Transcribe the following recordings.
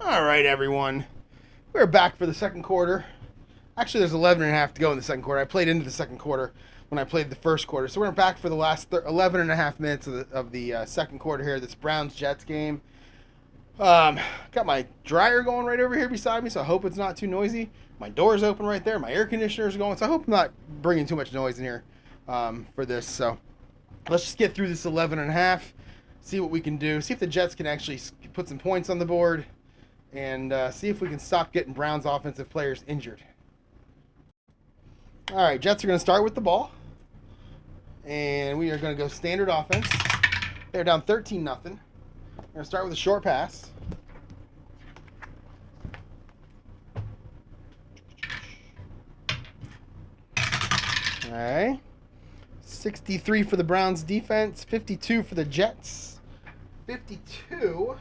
All right, everyone. We're back for the second quarter. Actually, there's 11 and a half to go in the second quarter. I played into the second quarter when I played the first quarter. So we're back for the last 11 and a half minutes of the second quarter here, this Browns-Jets game. Got my dryer going right over here beside me, so I hope it's not too noisy. My door's open right there. My air conditioner's going, so I hope I'm not bringing too much noise in here for this. So let's just get through this 11 and a half, see what we can do, see if the Jets can actually put some points on the board, and see if we can stop getting Browns offensive players injured. All right, Jets are going to start with the ball, and we are going to go standard offense. They're down 13-0. We're going to start with a short pass. All right. 63 for the Browns defense, 52 for the Jets. 52.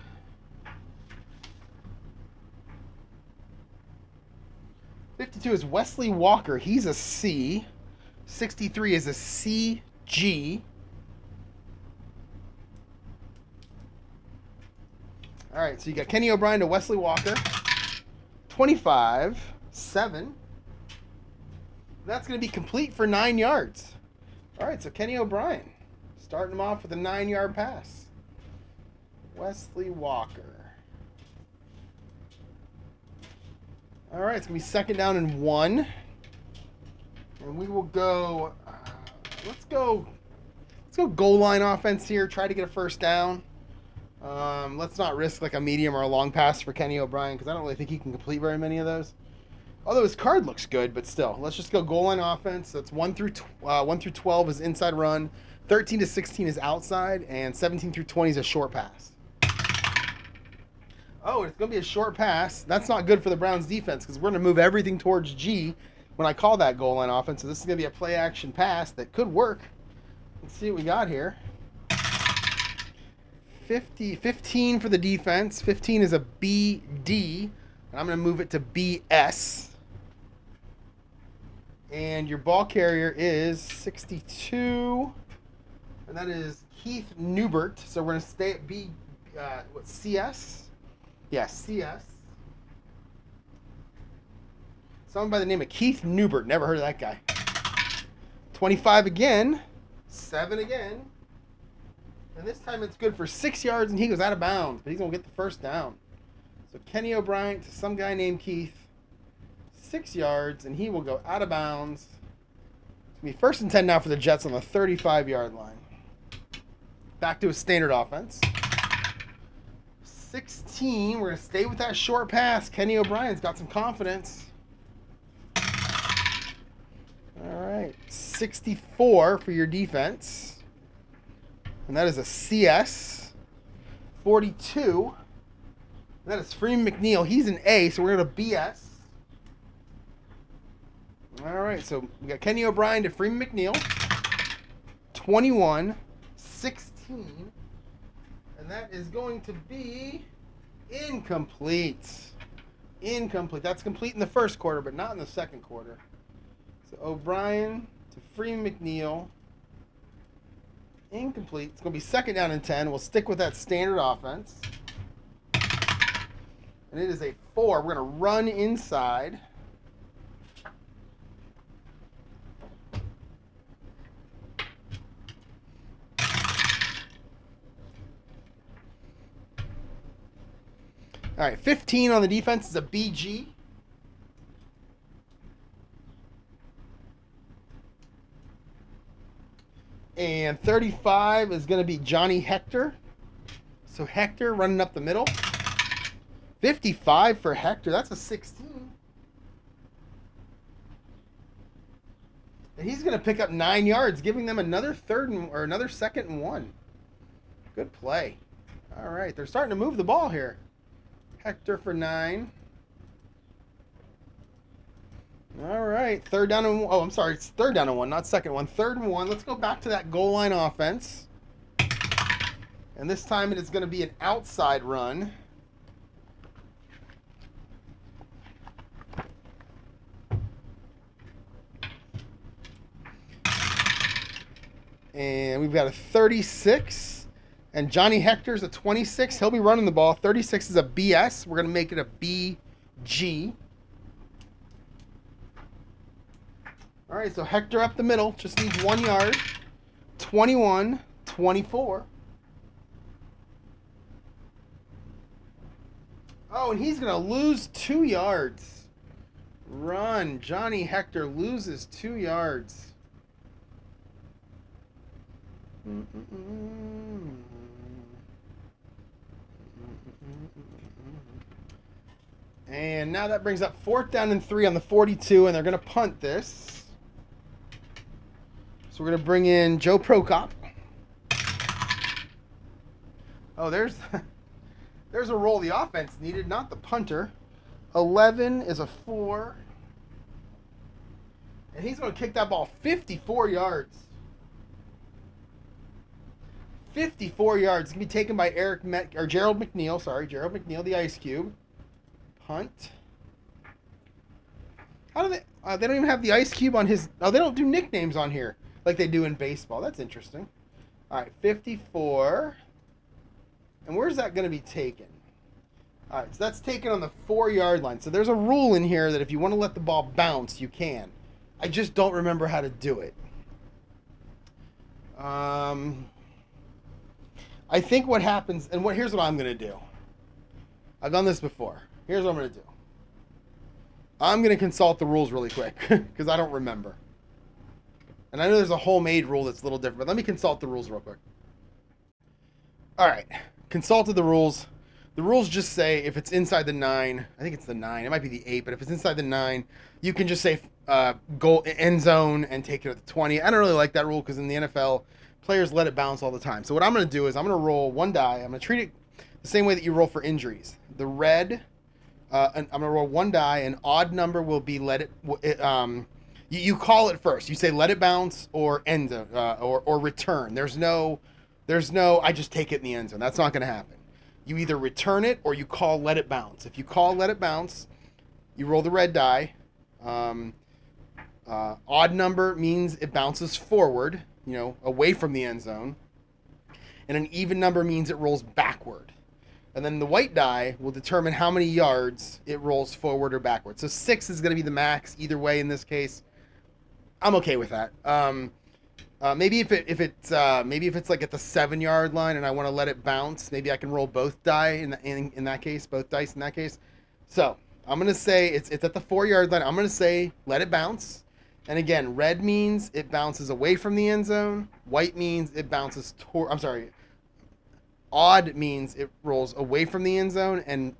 Is Wesley Walker. He's a C. 63 is a CG. All right, so you got Kenny O'Brien to Wesley Walker. 25, 7. That's going to be complete for 9 yards. All right, so Kenny O'Brien starting him off with a 9-yard pass. Wesley Walker. All right, it's going to be second down and 1. And we will go, let's go goal line offense here. Try to get a first down. Let's not risk like a medium or a long pass for Kenny O'Brien because I don't really think he can complete very many of those. Although his card looks good, but still, let's just go goal line offense. That's 1 through 12 is inside run, 13 to 16 is outside, and 17 through 20 is a short pass. Oh, it's going to be a short pass. That's not good for the Browns defense because we're going to move everything towards G when I call that goal line offense. So this is going to be a play action pass that could work. Let's see what we got here. 15 for the defense. 15 is a BD, and I'm going to move it to BS. And your ball carrier is 62, and that is Keith Newbert. So we're going to stay at CS? Yeah, CS. Someone by the name of Keith Newbert. Never heard of that guy. 25 again. 7 again. And this time it's good for 6 yards, and he goes out of bounds, but he's going to get the first down. So Kenny O'Brien to some guy named Keith. 6 yards, and he will go out of bounds. It's going to be first and 10 now for the Jets on the 35-yard line. Back to a standard offense. 16, we're going to stay with that short pass. Kenny O'Brien's got some confidence. All right, 64 for your defense. And that is a CS. 42. And that is Freeman McNeil. He's an A, so we're going to BS. All right, so we got Kenny O'Brien to Freeman McNeil. 21, 16. And that is going to be incomplete. Incomplete. That's complete in the first quarter, but not in the second quarter. So O'Brien to Freeman McNeil. Incomplete. It's going to be second down and 10. We'll stick with that standard offense. And it is a 4. We're going to run inside. All right, 15 on the defense is a BG. And 35 is going to be Johnny Hector. So Hector running up the middle. 55 for Hector. That's a 16. And he's going to pick up 9 yards, giving them another second and 1. Good play. All right, they're starting to move the ball here. Hector for 9. All right, third down and 1. Oh, I'm sorry, it's third down and 1, not second one. Third and 1. Let's go back to that goal line offense. And this time it is going to be an outside run. And we've got a 36 And Johnny Hector's a 26. He'll be running the ball. 36 is a BS. We're going to make it a BG. All right, so Hector up the middle. Just needs 1 yard. 21, 24. Oh, and he's going to lose 2 yards. Run. Johnny Hector loses 2 yards. And now that brings up 4th down and 3 on the 42, and they're going to punt this. So we're going to bring in Joe Prokop. Oh, there's a roll the offense needed, not the punter. 11 is a 4. And he's going to kick that ball 54 yards. 54 yards. It's going to be taken by Gerald McNeil. Sorry, Gerald McNeil, the Ice Cube. Punt. How do they... they don't even have the Ice Cube on his... Oh, they don't do nicknames on here like they do in baseball. That's interesting. All right, 54. And where's that going to be taken? All right, so that's taken on the 4-yard line. So there's a rule in here that if you want to let the ball bounce, you can. I just don't remember how to do it. I think what happens, and here's what I'm going to do. I've done this before. Here's what I'm going to do. I'm going to consult the rules really quick because I don't remember. And I know there's a homemade rule that's a little different, but let me consult the rules real quick. All right. Consulted the rules. The rules just say if it's inside the 9, I think it's the 9. It might be the 8, but if it's inside the 9, you can just say goal end zone and take it at the 20. I don't really like that rule because in the NFL, players let it bounce all the time. So what I'm going to do is I'm going to roll 1 die. I'm going to treat it the same way that you roll for injuries. The red, and I'm going to roll 1 die. An odd number will be you call it first. You say let it bounce or end zone or return. There's no I just take it in the end zone. That's not going to happen. You either return it or you call let it bounce. If you call let it bounce, you roll the red die. Odd number means it bounces forward, away from the end zone. And an even number means it rolls backward. And then the white die will determine how many yards it rolls forward or backward. So 6 is going to be the max either way in this case. I'm okay with that. Maybe if it's like at the 7-yard line and I want to let it bounce, maybe I can roll both die in that case, both dice in that case. So I'm gonna say it's at the 4-yard line. I'm gonna say let it bounce. And again, red means it bounces away from the end zone. White means it bounces toward. I'm sorry. Odd means it rolls away from the end zone, and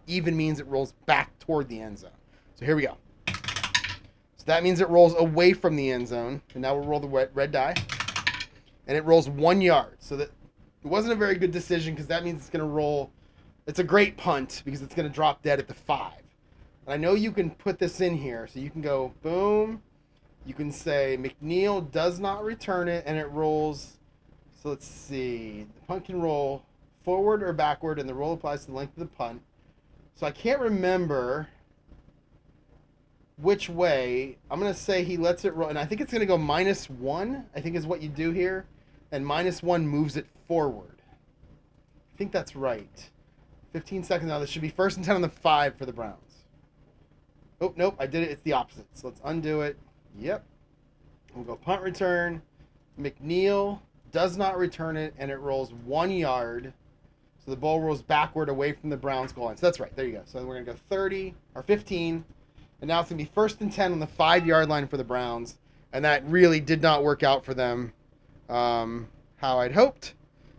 even means it rolls back toward the end zone. So here we go. So that means it rolls away from the end zone. And now we'll roll the red die. And it rolls 1 yard. So that it wasn't a very good decision because that means it's going to roll. It's a great punt because it's going to drop dead at the 5. And I know you can put this in here. So you can go boom. You can say McNeil does not return it. And it rolls. So let's see. The punt can roll forward or backward. And the roll applies to the length of the punt. So I can't remember which way. I'm going to say he lets it roll. And I think it's going to go -1, I think is what you do here. And -1 moves it forward. I think that's right. 15 seconds now. This should be 1st and 10 on the 5 for the Browns. Oh, nope. I did it. It's the opposite. So let's undo it. Yep. We'll go punt return. McNeil does not return it, and it rolls 1 yard. So the ball rolls backward away from the Browns goal line. So that's right. There you go. So we're going to go 30 or 15. And now it's going to be 1st and 10 on the 5-yard line for the Browns. And that really did not work out for them how I'd hoped.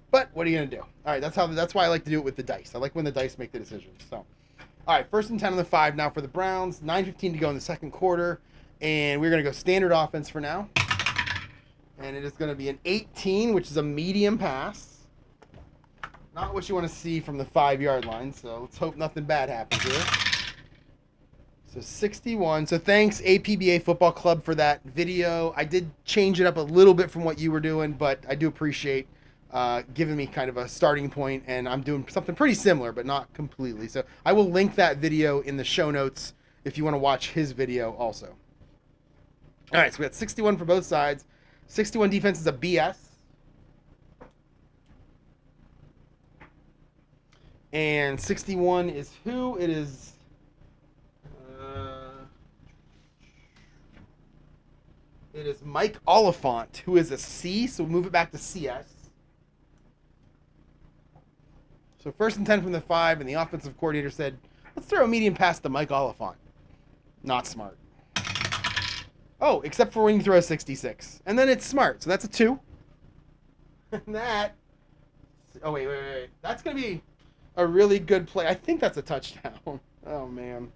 But what are you going to do? All right, that's why I like to do it with the dice. I like when the dice make the decisions. So, all right, 1st and 10 on the 5 now for the Browns. 9:15 to go in the second quarter. And we're going to go standard offense for now. And it is going to be an 18, which is a medium pass. Not what you want to see from the 5-yard line. So let's hope nothing bad happens here. So 61. So thanks, APBA Football Club, for that video. I did change it up a little bit from what you were doing, but I do appreciate giving me kind of a starting point, and I'm doing something pretty similar, but not completely. So I will link that video in the show notes if you want to watch his video also. All right, so we got 61 for both sides. 61 defense is a BS. And 61 is who? It is... it is Mike Oliphant, who is a C, so we'll move it back to CS. So 1st and 10 from the 5, and the offensive coordinator said, let's throw a medium pass to Mike Oliphant. Not smart. Oh, except for when you throw a 66. And then it's smart, so that's a 2. And that... oh, wait. That's going to be a really good play. I think that's a touchdown. Oh, man.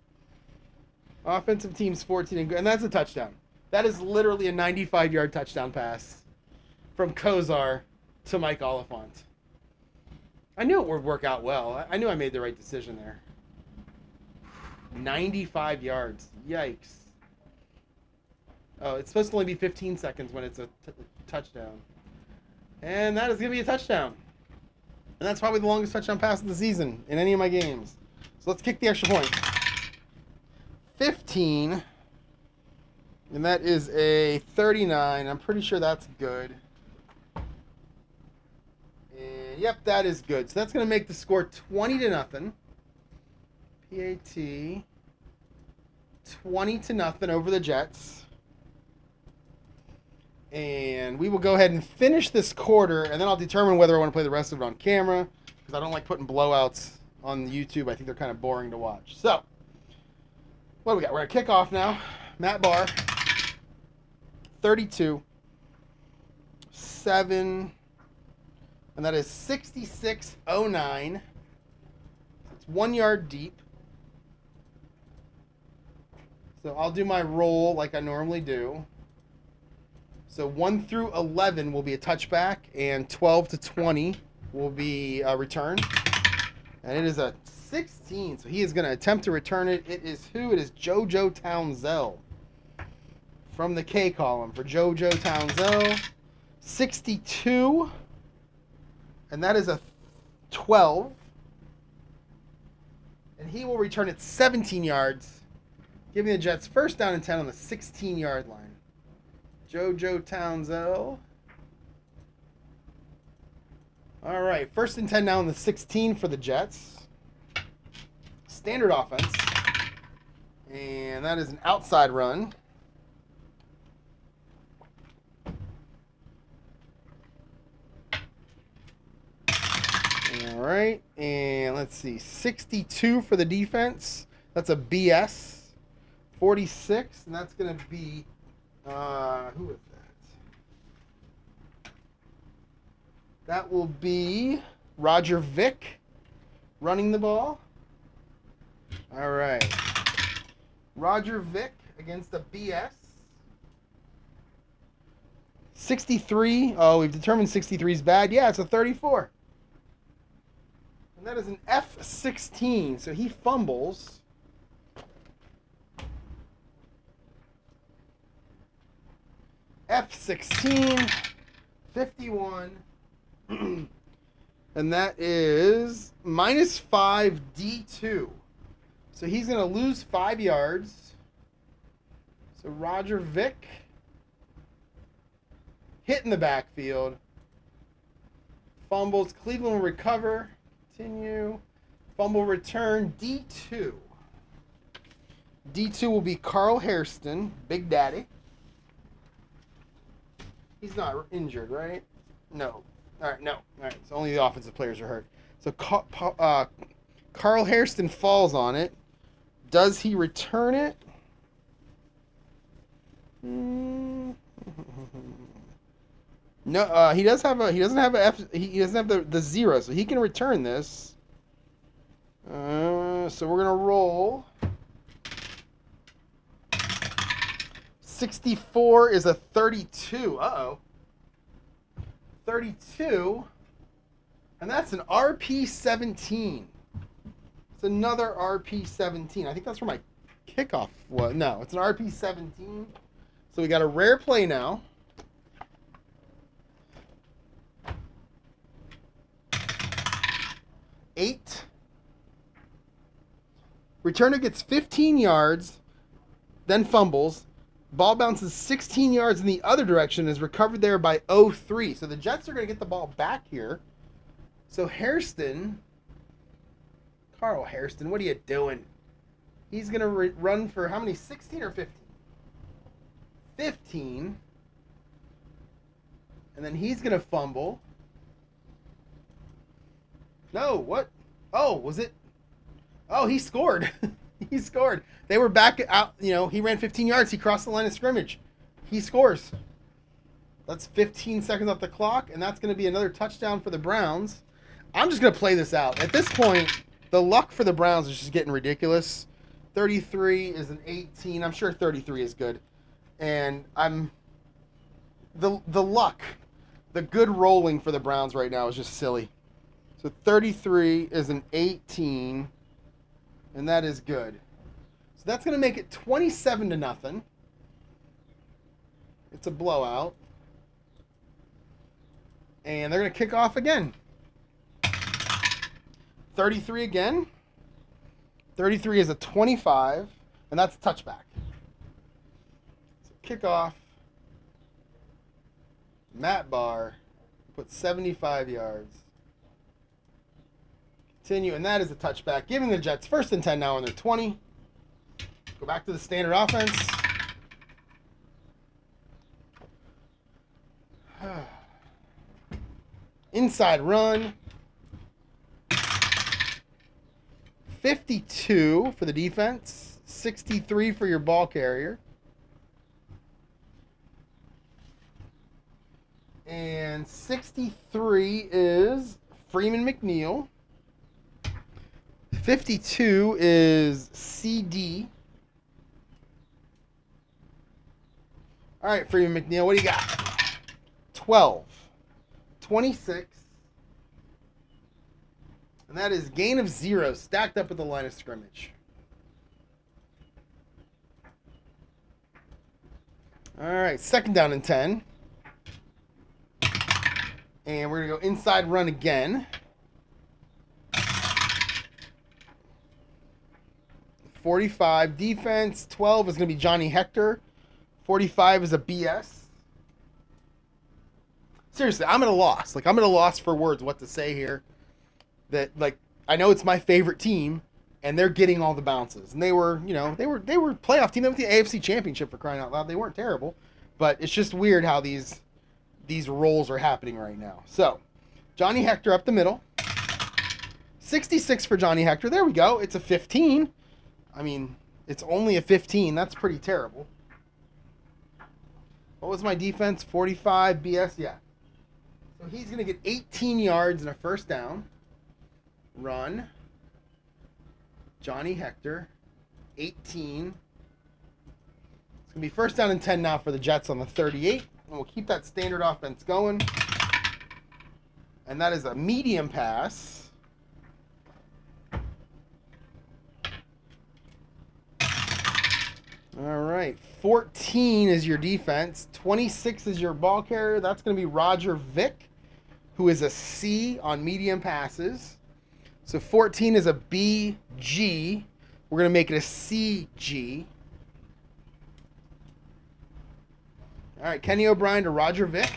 Offensive team's 14 and that's a touchdown. That is literally a 95-yard touchdown pass from Kozar to Mike Oliphant. I knew it would work out well. I knew I made the right decision there. 95 yards. Yikes. Oh, it's supposed to only be 15 seconds when it's a touchdown. And that is going to be a touchdown. And that's probably the longest touchdown pass of the season in any of my games. So let's kick the extra point. 15. And that is a 39. I'm pretty sure that's good. And yep, that is good. So that's going to make the score 20-0. PAT 20-0 over the Jets. And we will go ahead and finish this quarter, and then I'll determine whether I want to play the rest of it on camera, because I don't like putting blowouts on YouTube. I think they're kind of boring to watch. So, what do we got? We're going to kick off now. Matt Barr, 32, 7, and that is 66.09. It's 1 yard deep. So I'll do my roll like I normally do. So 1 through 11 will be a touchback, and 12 to 20 will be a return. And it is a 16, so he is going to attempt to return it. It is who? It is JoJo Townsell from the K column for JoJo Townsell. 62, and that is a 12. And he will return it 17 yards, giving the Jets first down and 10 on the 16-yard line. JoJo Townsell. All right, 1st and 10 now on the 16 for the Jets. Standard offense. And that is an outside run. All right, and let's see, 62 for the defense. That's a BS. 46, and that's going to be... who is that? That will be Roger Vick running the ball. All right. Roger Vick against the BS. 63. Oh, we've determined 63 is bad. Yeah, it's a 34. And that is an F16. So he fumbles. F16, 51, and that is -5 D2. So he's going to lose 5 yards. So Roger Vick hit in the backfield. Fumbles. Cleveland will recover. Continue. Fumble return D2. D2 will be Carl Hairston, Big Daddy. He's not injured, right? No. All right, no. All right, so only the offensive players are hurt. So Carl Hairston falls on it. Does he return it? No, he doesn't have the 0, so he can return this. So we're gonna roll. 64 is a 32. Uh-oh. 32. And that's an RP17. It's another RP17. I think that's where my kickoff was. No, it's an RP17. So we got a rare play now. Eight. Returner gets 15 yards, then fumbles. Ball bounces 16 yards in the other direction, is recovered there by 03. So the Jets are going to get the ball back here. So Hairston Carl Hairston, what are you doing? He's going to run for how many? 16 or 15? 15. And then he's going to fumble. No, what? Oh, was it? Oh, he scored. He scored. They were back out. You know, he ran 15 yards. He crossed the line of scrimmage. He scores. That's 15 seconds off the clock, and that's going to be another touchdown for the Browns. I'm just going to play this out. At this point, the luck for the Browns is just getting ridiculous. 33 is an 18. I'm sure 33 is good. And the luck, the good rolling for the Browns right now is just silly. So 33 is an 18, and that is good. So that's going to make it 27-0. It's a blowout. And they're going to kick off again. 33 again. 33 is a 25, and that's a touchback. So kickoff. Matt Barr put 75 yards. Continue, and that is a touchback, giving the Jets 1st and 10 now on their 20. Go back to the standard offense. Inside run. 52 for the defense. 63 for your ball carrier. And 63 is Freeman McNeil. 52 is CD. All right, Freeman McNeil, what do you got? 12. 26. And that is gain of 0, stacked up at the line of scrimmage. All right, 2nd down and 10. And we're going to go inside run again. 45 defense. 12 is going to be Johnny Hector. 45 is a BS. Seriously, I'm at a loss. I'm at a loss for words what to say here. That, I know it's my favorite team, and they're getting all the bounces. And they were playoff team. They went to the AFC Championship, for crying out loud. They weren't terrible. But it's just weird how these roles are happening right now. So, Johnny Hector up the middle. 66 for Johnny Hector. There we go. It's a 15. I mean, it's only a 15. That's pretty terrible. What was my defense? 45 BS? Yeah. So he's going to get 18 yards and a 1st down. Run. Johnny Hector. 18. It's going to be 1st down and 10 now for the Jets on the 38. And we'll keep that standard offense going. And that is a medium pass. All right, 14 is your defense. 26 is your ball carrier. That's going to be Roger Vick, who is a C on medium passes. So 14 is a BG. We're going to make it a CG. All right, Kenny O'Brien to Roger Vick.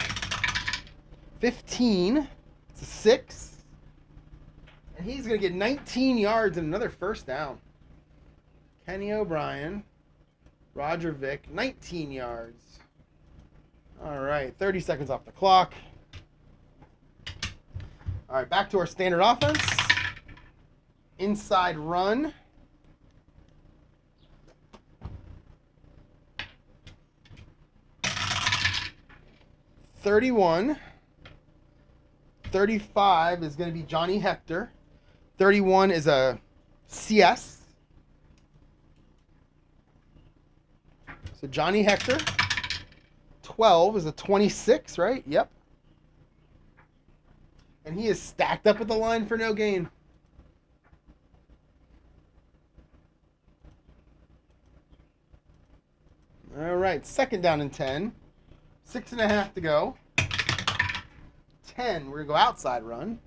15. It's a 6. And he's going to get 19 yards and another 1st down. Kenny O'Brien. Roger Vick, 19 yards. All right, 30 seconds off the clock. All right, back to our standard offense. Inside run. $31. 35 is going to be Johnny Hector. 31 is a CS. So Johnny Hector, 12 is a 26, right? Yep. And he is stacked up at the line for no gain. All right, 2nd down and 10. 6.5 to go. 10, we're going to go outside run.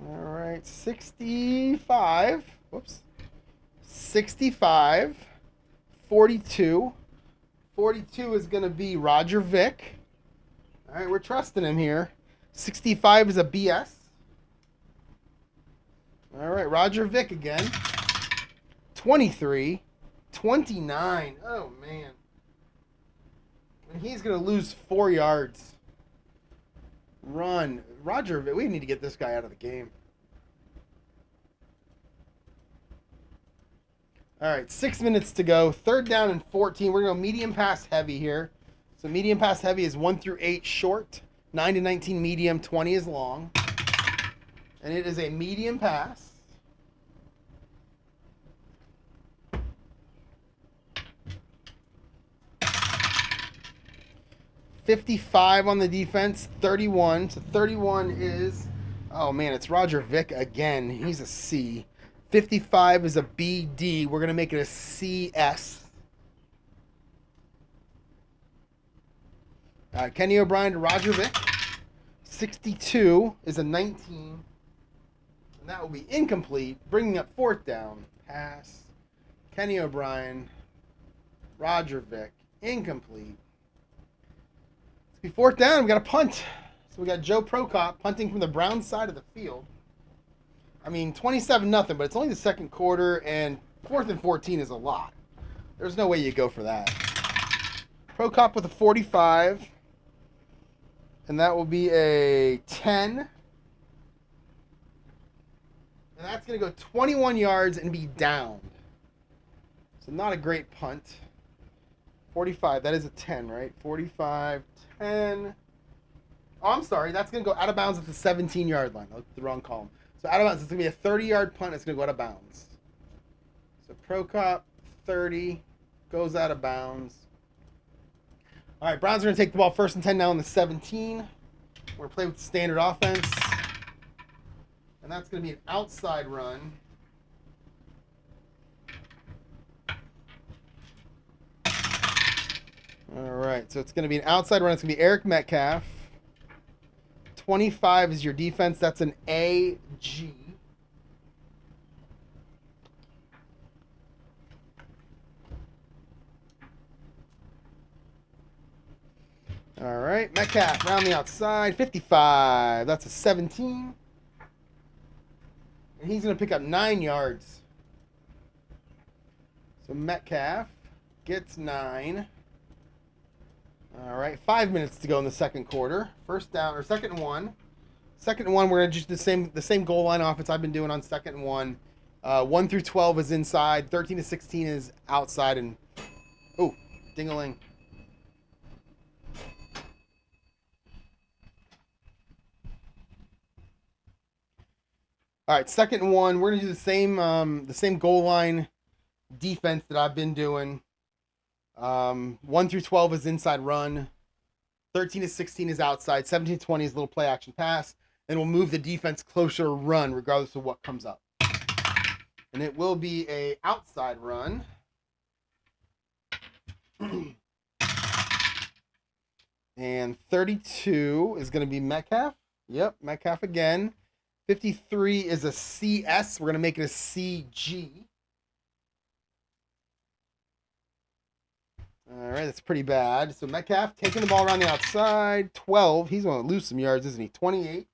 All right, 65. Whoops. 65. 42. 42 is going to be Roger Vick. All right, we're trusting him here. 65 is a BS. All right, Roger Vick again. 23. 29. Oh, man. And he's going to lose 4 yards. Run. Roger Vick. We need to get this guy out of the game. All right, 6 minutes to go. 3rd down and 14. We're going to go medium pass heavy here. So medium pass heavy is 1 through 8 short. 9 to 19 medium. 20 is long. And it is a medium pass. $55 on the defense, 31. So 31 is, oh man, it's Roger Vick again. He's a C. 55 is a BD. We're going to make it a CS. Kenny O'Brien to Roger Vick. 62 is a 19. And that will be incomplete, bringing up 4th down. Pass. Kenny O'Brien. Roger Vick. Incomplete. Be 4th down, we got a punt. So we got Joe Prokop punting from the Browns side of the field. I mean, 27-0, but it's only the 2nd quarter, and 4th and 14 is a lot. There's no way you go for that. Prokop with a 45. And that will be a 10. And that's going to go 21 yards and be down. So not a great punt. 45, that is a 10, right? 45, 10. Oh, I'm sorry. That's going to go out of bounds at the 17-yard line. I looked at the wrong column. So out of bounds, it's going to be a 30-yard punt. It's going to go out of bounds. So Prokop, 30, goes out of bounds. All right, Browns are going to take the ball 1st and 10 now on the 17. We're going to play with the standard offense. And that's going to be an outside run. All right, so it's going to be an outside run. It's going to be Eric Metcalf. 25 is your defense. That's an AG. All right, Metcalf around the outside. 55. That's a 17. And he's going to pick up 9 yards. So Metcalf gets 9. All right, 5 minutes to go in the 2nd quarter. 1st down, or 2nd and 1. 2nd and 1, we're going to just the same goal line offense I've been doing on 2nd and 1. 1 through 12 is inside. 13 to 16 is outside. And, oh, ding-a-ling. All right, 2nd and 1. We're going to do the same goal line defense that I've been doing. 1 through 12 is inside run. 13 to 16 is outside. 17 to 20 is a little play action pass. And we'll move the defense closer to run regardless of what comes up. And it will be a outside run. And 32 is going to be Metcalf. Yep, Metcalf again. 53 is a CS. We're going to make it a CG. All right, that's pretty bad. So Metcalf taking the ball around the outside. 12. He's going to lose some yards, isn't he? 28.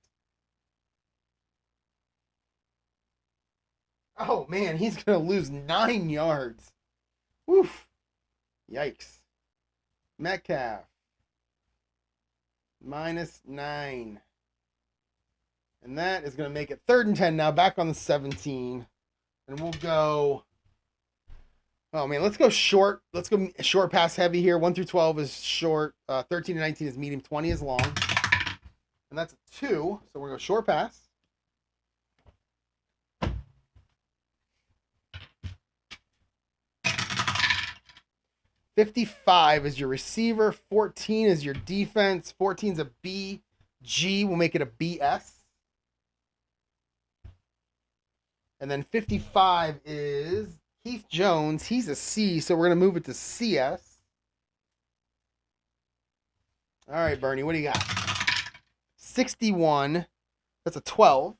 Oh, man, he's going to lose 9 yards. Woof. Yikes. Metcalf. -9. And that is going to make it 3rd and 10 now, back on the 17. And we'll go... Oh, man, let's go short. Let's go short pass heavy here. 1 through 12 is short. 13 to 19 is medium. 20 is long. And that's a 2. So we're going to go short pass. $55 is your receiver. 14 is your defense. 14 is a BG. We'll make it a BS. And then 55 is Keith Jones. He's a C, so we're going to move it to CS. All right, Bernie, what do you got? 61. That's a 12.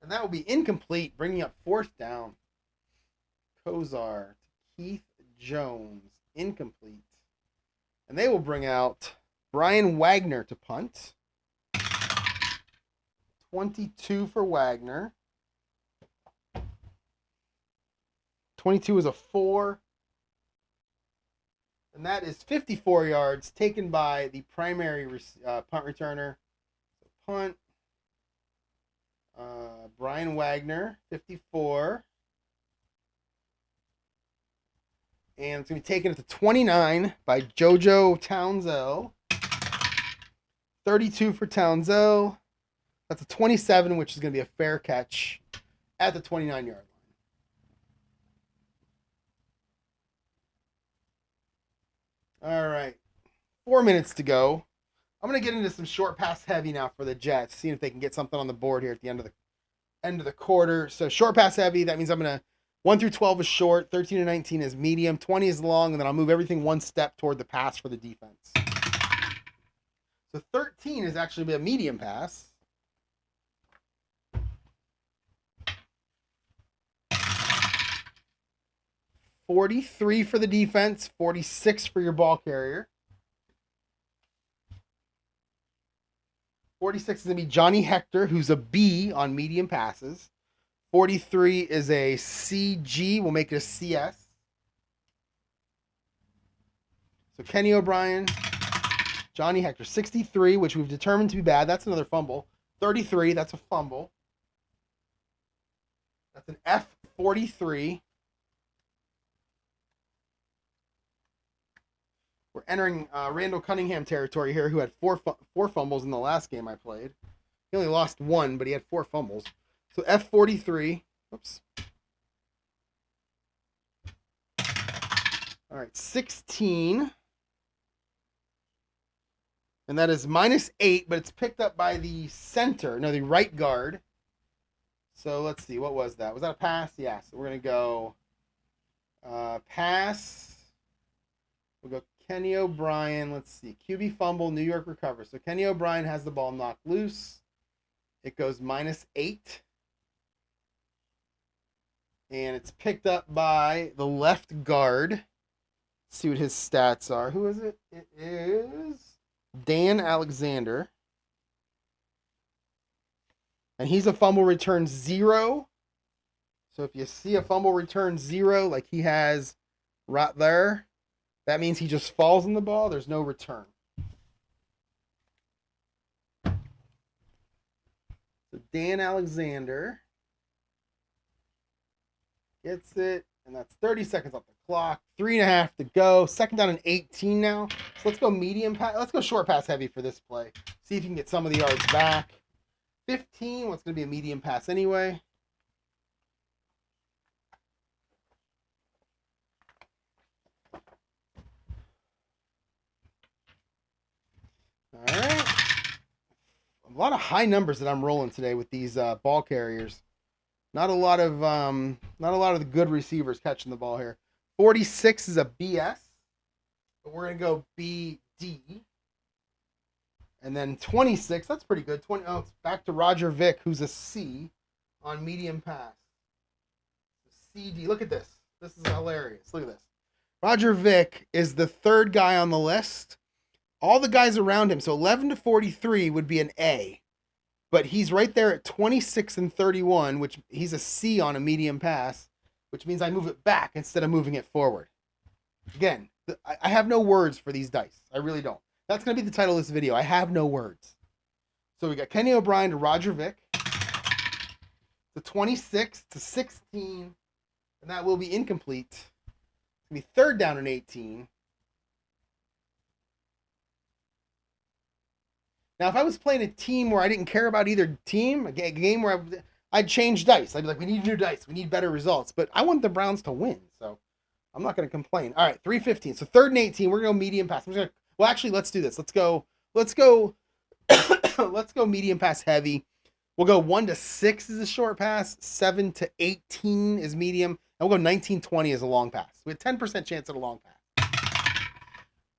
And that will be incomplete, bringing up 4th down. Kozar to Keith Jones. Incomplete. And they will bring out Brian Wagner to punt. 22 for Wagner. 22 is a 4. And that is 54 yards taken by the primary punt returner. Punt. Brian Wagner, 54. And it's going to be taken at the 29 by JoJo Townsell. 32 for Townsell. That's a 27, which is going to be a fair catch at the 29-yard line. All right. 4 minutes to go. I'm going to get into some short pass heavy now for the Jets, seeing if they can get something on the board here at the end of the quarter. So short pass heavy, that means I'm going to 1 through 12 is short, 13 to 19 is medium, 20 is long, and then I'll move everything one step toward the pass for the defense. So 13 is actually a medium pass. $43 for the defense, $46 for your ball carrier. 46 is going to be Johnny Hector, who's a B on medium passes. 43 is a CG. We'll make it a CS. So Kenny O'Brien, Johnny Hector. 63, which we've determined to be bad. That's another fumble. 33, that's a fumble. That's an F43. We're entering Randall Cunningham territory here, who had four fumbles in the last game I played. He only lost 1, but he had 4 fumbles. So F43. Oops. All right, 16. And that is -8, but it's picked up by the center. No, the right guard. So let's see. What was that? Was that a pass? Yeah. So we're going to go pass. We'll go Kenny O'Brien. Let's see. QB fumble. New York recovers. So Kenny O'Brien has the ball knocked loose. It goes -8. And it's picked up by the left guard. Let's see what his stats are. Who is it? It is Dan Alexander. And he's a fumble return 0. So if you see a fumble return 0, like he has right there, that means he just falls on the ball. There's no return. So Dan Alexander gets it, and that's 30 seconds off the clock. 3.5 to go. Second down and 18 now. So let's go medium pass. Let's go short pass heavy for this play. See if you can get some of the yards back. 15. What's going to be a medium pass anyway? All right. A lot of high numbers that I'm rolling today with these ball carriers. Not a lot of the good receivers catching the ball here. 46 is a BS, but we're gonna go BD. And then 26, that's pretty good. It's back to Roger Vick, who's a C on medium pass. CD. Look at this. This is hilarious. Look at this. Roger Vick is the 3rd guy on the list. All the guys around him, so 11 to 43 would be an A. But he's right there at 26 and 31, which he's a C on a medium pass, which means I move it back instead of moving it forward. Again, I have no words for these dice. I really don't. That's going to be the title of this video. I have no words. So we got Kenny O'Brien to Roger Vick. To 26 to 16. And that will be incomplete. It's going to be 3rd down and 18. Now, if I was playing a team where I didn't care about either team, a game where I'd change dice. I'd be like, we need new dice. We need better results. But I want the Browns to win, so I'm not going to complain. All right, 3:15. So 3rd and 18. We're going to go medium pass. Well, actually, let's do this. Let's go let's go medium pass heavy. We'll go 1 to 6 is a short pass. 7 to 18 is medium. And we'll go 19-20 as a long pass. We have 10% chance at a long pass.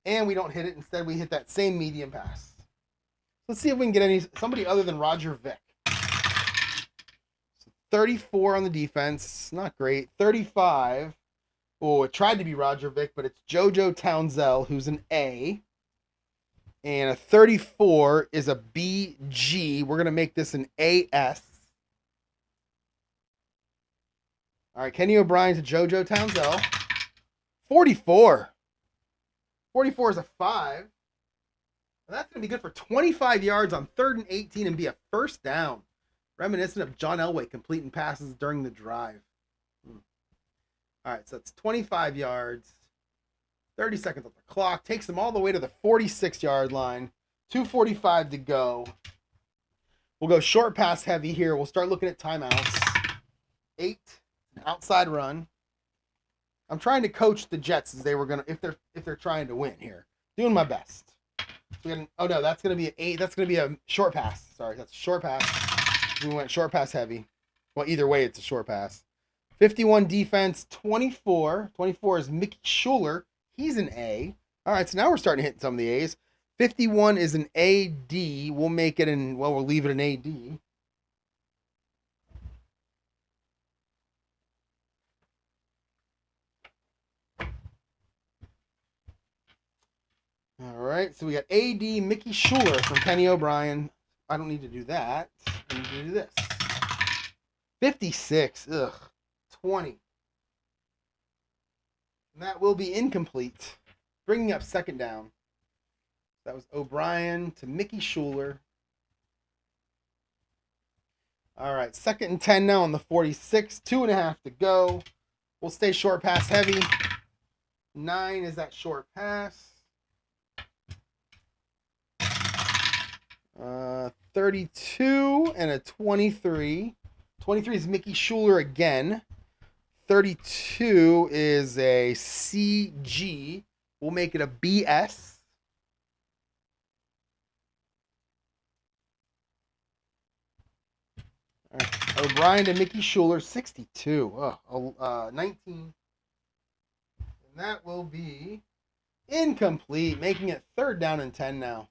And we don't hit it. Instead, we hit that same medium pass. Let's see if we can get somebody other than Roger Vick. So 34 on the defense. Not great. 35. Oh, it tried to be Roger Vick, but it's JoJo Townsell, who's an A. And a 34 is a BG. We're going to make this an AS. All right, Kenny O'Brien to JoJo Townsell. 44. 44 is a 5. And that's going to be good for 25 yards on 3rd and 18 and be a first down. Reminiscent of John Elway completing passes during the drive. All right, so that's 25 yards. 30 seconds on the clock. Takes them all the way to the 46-yard line. 2:45 to go. We'll go short pass heavy here. We'll start looking at timeouts. 8, an outside run. I'm trying to coach the Jets as they were gonna if they're trying to win here. Doing my best. Oh no, that's gonna be an 8. That's gonna be a short pass. Sorry, that's a short pass. We went short pass heavy. Well, either way, it's a short pass. 51 defense, 24. 24 is Mickey Schuler. He's an A. All right, so now we're starting to hit some of the A's. 51 is an AD. We'll make it in, well, we'll leave it an AD. All right, so we got AD Mickey Schuler from Kenny O'Brien. I don't need to do that. I need to do this. 56. Ugh. 20. And that will be incomplete. Bringing up second down. That was O'Brien to Mickey Schuler. All right, 2nd and 10 now on the 46. 2.5 to go. We'll stay short pass heavy. 9 is that short pass. 32 and a 23. 23 is Mickey Schuler again. 32 is a CG. We'll make it a BS. All right. O'Brien to Mickey Schuler, 62. 19. And that will be incomplete, making it 3rd down and 10 now.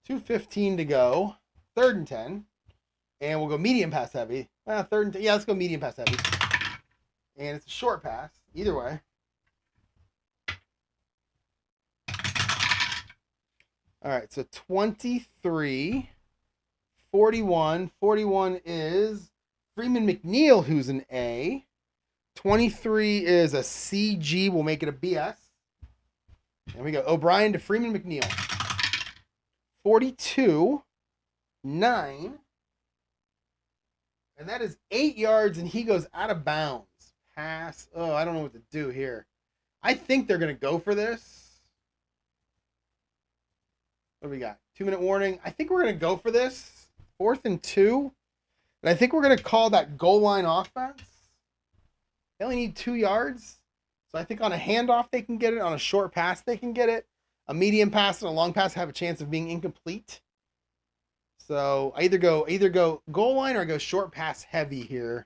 $2:15 to go. 3rd and 10. And we'll go medium pass heavy. 3rd and 10. Yeah, let's go medium pass heavy. And it's a short pass. Either way. All right, so 23. 41. 41 is Freeman McNeil, who's an A. 23 is a CG. We'll make it a BS. And we go O'Brien to Freeman McNeil. 42, 9, and that is 8 yards, and he goes out of bounds. Pass. Oh, I don't know what to do here. I think they're going to go for this. What do we got? 2-minute warning. I think we're going to go for this. 4th and 2, and I think we're going to call that goal line offense. They only need 2 yards, so I think on a handoff they can get it. On a short pass they can get it. A medium pass and a long pass have a chance of being incomplete. So I either go goal line or I go short pass heavy here.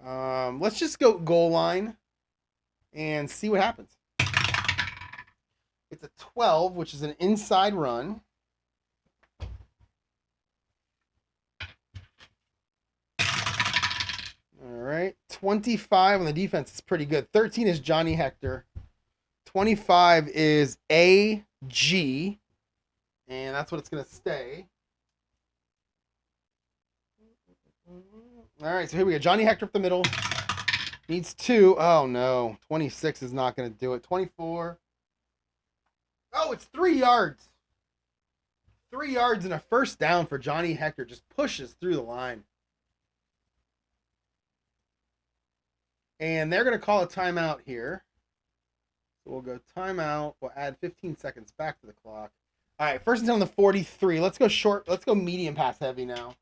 Let's just go goal line and see what happens. It's a 12, which is an inside run. All right, 25 on the defense is pretty good. 13 is Johnny Hector. 25 is AG, and that's what it's going to stay. All right, so here we go. Johnny Hector up the middle. Needs 2. Oh, no. 26 is not going to do it. 24. Oh, it's 3 yards. 3 yards and a first down for Johnny Hector. Just pushes through the line. And they're going to call a timeout here. So we'll go timeout. We'll add 15 seconds back to the clock. All right, 1st and 10 on the 43. Let's go short. Let's go medium pass heavy now.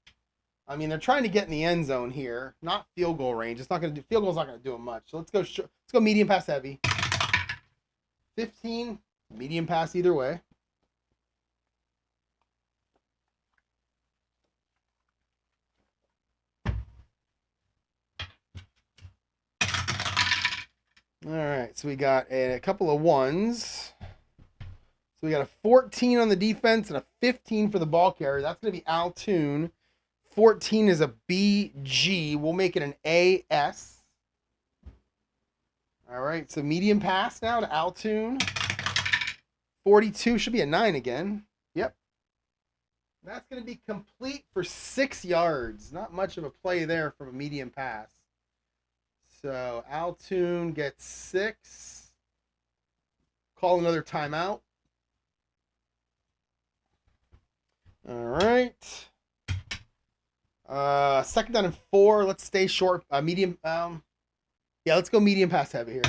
I mean, they're trying to get in the end zone here, not field goal range. It's not going to do field goal's not going to do them much. So let's go medium pass heavy. 15, medium pass either way. All right, so we got a couple of 1s. So So we got a 14 on the defense and a 15 for the ball carrier. That's going to be Altoon. 14 is a BG. We'll make it an AS. All right, so medium pass now to Altoon. 42 should be a 9 again. Yep. That's going to be complete for 6 yards. Not much of a play there from a medium pass. So Altoon gets 6. Call another timeout. All right. Second down and 4. Let's stay short. Medium. Yeah, let's go medium pass heavy here.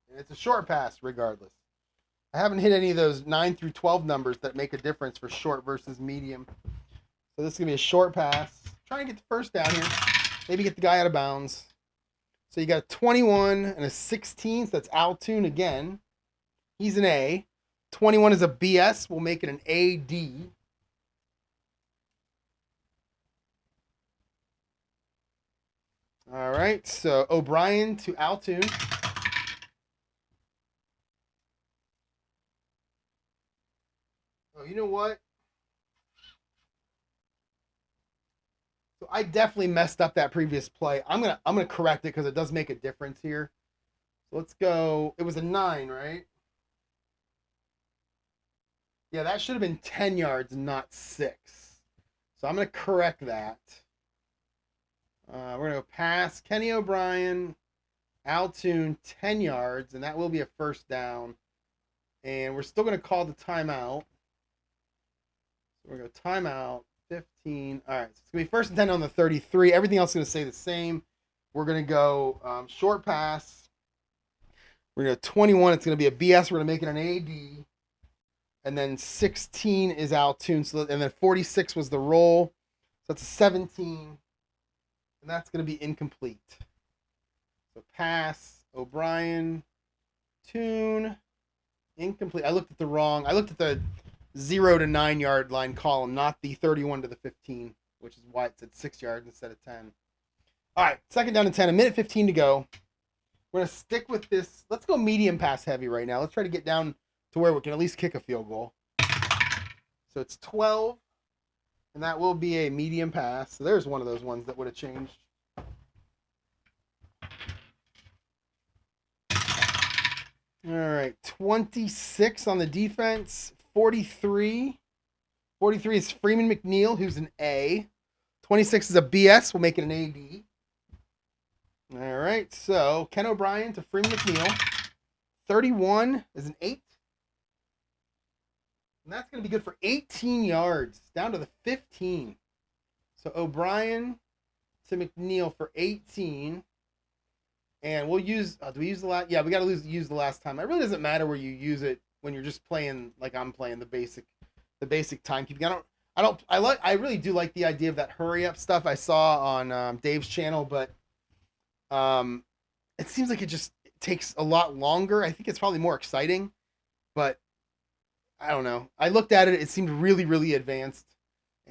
And it's a short pass regardless. I haven't hit any of those 9 through 12 numbers that make a difference for short versus medium. So this is going to be a short pass. Try and get the first down here. Maybe get the guy out of bounds. So you got a 21 and a 16. So that's Altoon again. He's an A. 21 is a BS. We'll make it an AD. All right. So O'Brien to Altoon. Oh, you know what? So I definitely messed up that previous play. I'm gonna correct it because it does make a difference here. So let's go. It was a 9, right? Yeah, that should have been 10 yards, not 6. So I'm gonna correct that. We're gonna go pass Kenny O'Brien, Altoon 10 yards, and that will be a first down. And we're still gonna call the timeout. So we're gonna go timeout. 15. All right, so it's going to be first and 10 on the 33. Everything else is going to stay the same. We're going to go short pass. We're going to go 21. It's going to be a BS. We're going to make it an AD. And then 16 is Altoon. So, and then 46 was the roll. So that's a 17. And that's going to be incomplete. So pass, O'Brien, Toon, incomplete. I looked at the 0 to 9 yard line column, not the 31 to the 15, which is why it said 6 yards instead of 10. All right, second down and 10, a minute 15 to go. We're going to stick with this. Let's go medium pass heavy right now. Let's try to get down to where we can at least kick a field goal. So it's 12, and that will be a medium pass. So there's one of those ones that would have changed. All right, 26 on the defense. 43 is Freeman McNeil, who's an A. 26 is a BS. We'll make it an AD. All right, so Ken O'Brien to Freeman McNeil. 31 is an 8. And that's going to be good for 18 yards, down to the 15. So O'Brien to McNeil for 18. And we'll use, do we use the last? Yeah, we got to use the last time. It really doesn't matter where you use it when you're just playing like I'm playing, the basic timekeeping. I really do like the idea of that hurry up stuff I saw on Dave's channel, but it seems like it takes a lot longer. I think it's probably more exciting, but I don't know. I looked at it. It seemed really, really advanced.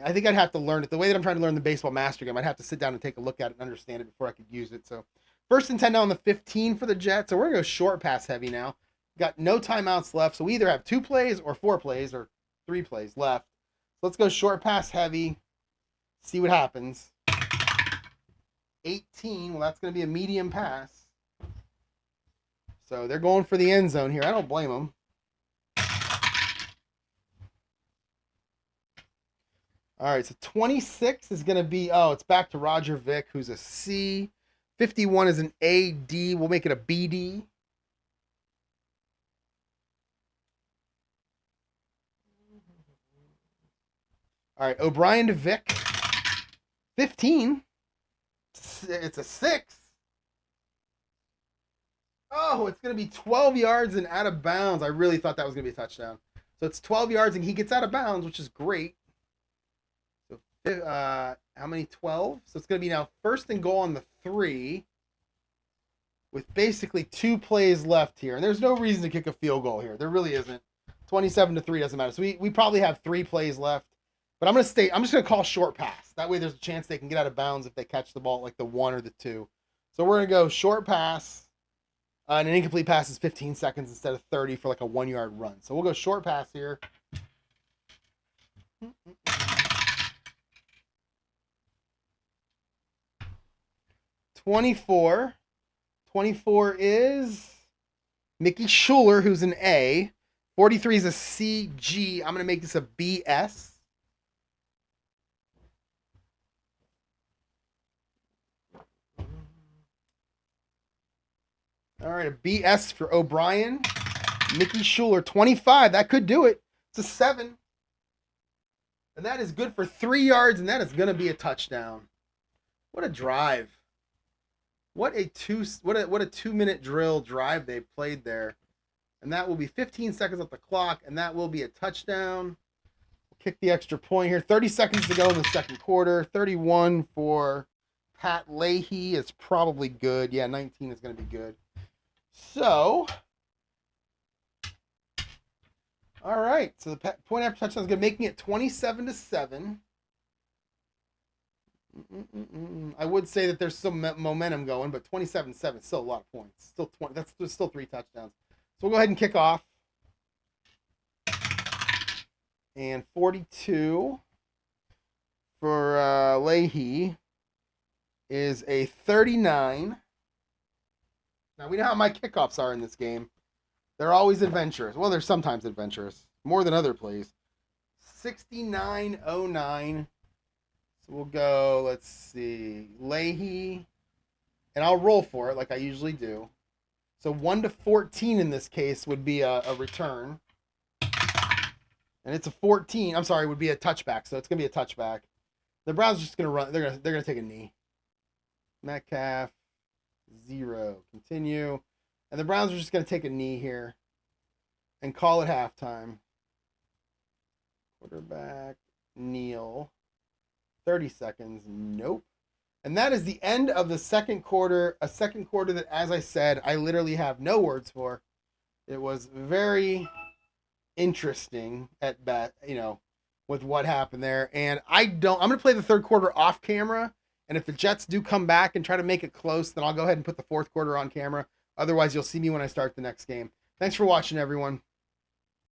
I think I'd have to learn it. The way that I'm trying to learn the baseball master game, I'd have to sit down and take a look at it and understand it before I could use it. So first and 10 now on the 15 for the Jets. So we're going to go short pass heavy now. Got no timeouts left. So we either have 2 plays or 4 plays or 3 plays left. So let's go short pass heavy. See what happens. 18. Well, that's going to be a medium pass. So they're going for the end zone here. I don't blame them. All right, so 26 is going to be, it's back to Roger Vick, who's a C. 51 is an AD. We'll make it a BD. All right, O'Brien to Vick. 15. It's a 6. Oh, it's going to be 12 yards and out of bounds. I really thought that was going to be a touchdown. So it's 12 yards, and he gets out of bounds, which is great. How many? 12? So it's going to be now first and goal on the 3 with basically 2 plays left here. And there's no reason to kick a field goal here. There really isn't. 27-3 doesn't matter. So we probably have 3 plays left. But I'm just going to call short pass. That way there's a chance they can get out of bounds if they catch the ball at like the 1 or the 2. So we're going to go short pass. And an incomplete pass is 15 seconds instead of 30 for like a 1-yard run. So we'll go short pass here. 24. 24 is Mickey Schuler, who's an A. 43 is a CG. I'm going to make this a BS. All right, a BS for O'Brien. Mickey Schuler, 25. That could do it. It's a 7. And that is good for 3 yards, and that is going to be a touchdown. What a drive. What a 2-minute drill drive they played there. And that will be 15 seconds off the clock, and that will be a touchdown. We'll kick the extra point here. 30 seconds to go in the second quarter. 31 for Pat Leahy is probably good. Yeah, 19 is going to be good. So, all right. So the point after touchdown is good, making it 27-7. I would say that there's some momentum going, but 27-7 is still a lot of points. Still 20. That's still 3 touchdowns. So we'll go ahead and kick off. And 42 for Leahy is a 39. Now, we know how my kickoffs are in this game. They're always adventurous. Well, they're sometimes adventurous. More than other plays. 69-09. So we'll go, let's see, Leahy. And I'll roll for it like I usually do. So 1-14 in this case would be a return. And it's a 14. I'm sorry, would be a touchback. So it's going to be a touchback. The Browns are just going to run. They're going to take a knee. Metcalf. 0. Continue. And the Browns are just going to take a knee here and call it halftime. Quarterback, kneel. 30 seconds. Nope. And that is the end of the second quarter. A second quarter that, as I said, I literally have no words for. It was very interesting at best, with what happened there. And I'm going to play the third quarter off camera. And if the Jets do come back and try to make it close, then I'll go ahead and put the fourth quarter on camera. Otherwise, you'll see me when I start the next game. Thanks for watching, everyone.